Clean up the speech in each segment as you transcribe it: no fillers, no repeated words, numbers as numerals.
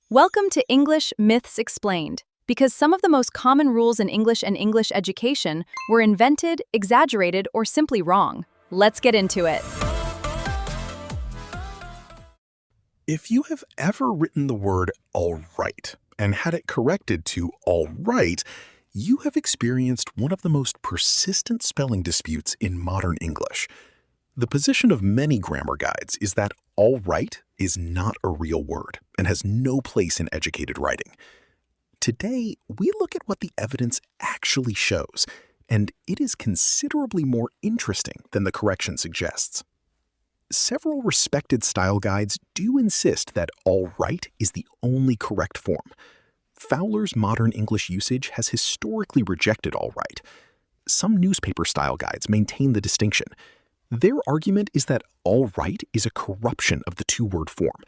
Welcome to English Myths Explained, because some of the most common rules in English and English education were invented, exaggerated, or simply wrong. Let's get into it. If you have ever written the word all right and had it corrected to all right, you have experienced one of the most persistent spelling disputes in modern English. The position of many grammar guides is that all right is not a real word and has no place in educated writing. Today, we look at what the evidence actually shows, and it is considerably more interesting than the correction suggests. Several respected style guides do insist that all right is the only correct form. Fowler's Modern English Usage has historically rejected all right. Some newspaper style guides maintain the distinction. Their argument is that all right is a corruption of the two-word form,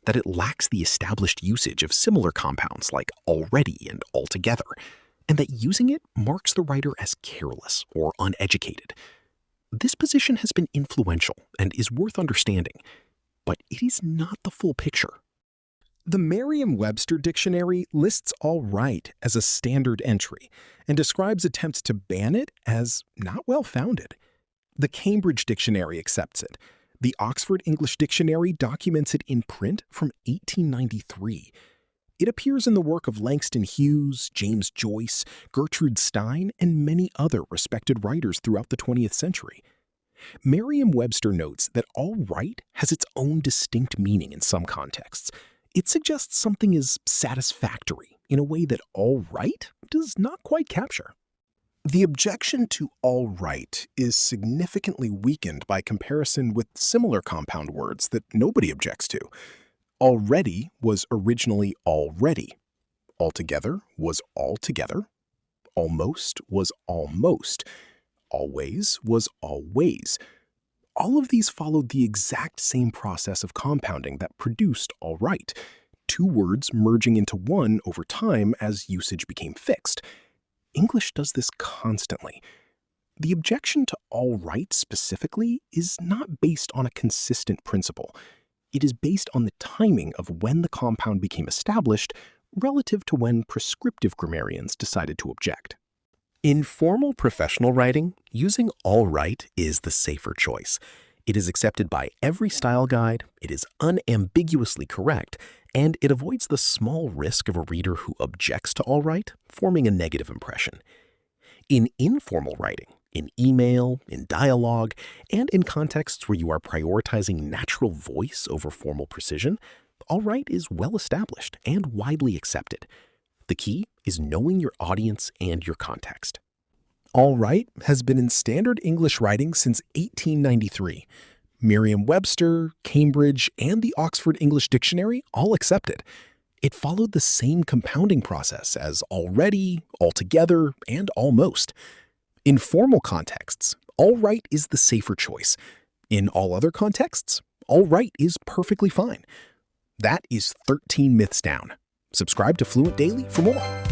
that it lacks the established usage of similar compounds like already and altogether, and that using it marks the writer as careless or uneducated. This position has been influential and is worth understanding, but it is not the full picture. The Merriam-Webster dictionary lists all right as a standard entry and describes attempts to ban it as not well-founded. The Cambridge Dictionary accepts it. The Oxford English Dictionary documents it in print from 1893. It appears in the work of Langston, Hughes, James Joyce, Gertrude Stein, and many other respected writers throughout the 20th century. Merriam-Webster notes that all right has its own distinct meaning in some contexts. It suggests something is satisfactory in a way that all right does not quite capture. The objection to all right is significantly weakened by comparison with similar compound words that nobody objects to. Already was originally already. Altogether was altogether. Almost was almost. Always was always. All of these followed the exact same process of compounding that produced all right, two words merging into one over time as usage became fixed. English does this constantly. The objection to all right specifically is not based on a consistent principle. It is based on the timing of when the compound became established relative to when prescriptive grammarians decided to object. In formal professional writing, using all right is the safer choice. It is accepted by every style guide, it is unambiguously correct, and it avoids the small risk of a reader who objects to all right forming a negative impression. In informal writing, in email, in dialogue, and in contexts where you are prioritizing natural voice over formal precision, all right is well established and widely accepted. The key is knowing your audience and your context. All right has been in standard English writing since 1893. Merriam-Webster, Cambridge, and the Oxford English Dictionary all accept it. It followed the same compounding process as already, altogether, and almost. In formal contexts, all right is the safer choice. In all other contexts, all right is perfectly fine. That is 13 myths down. Subscribe to Fluent Daily for more.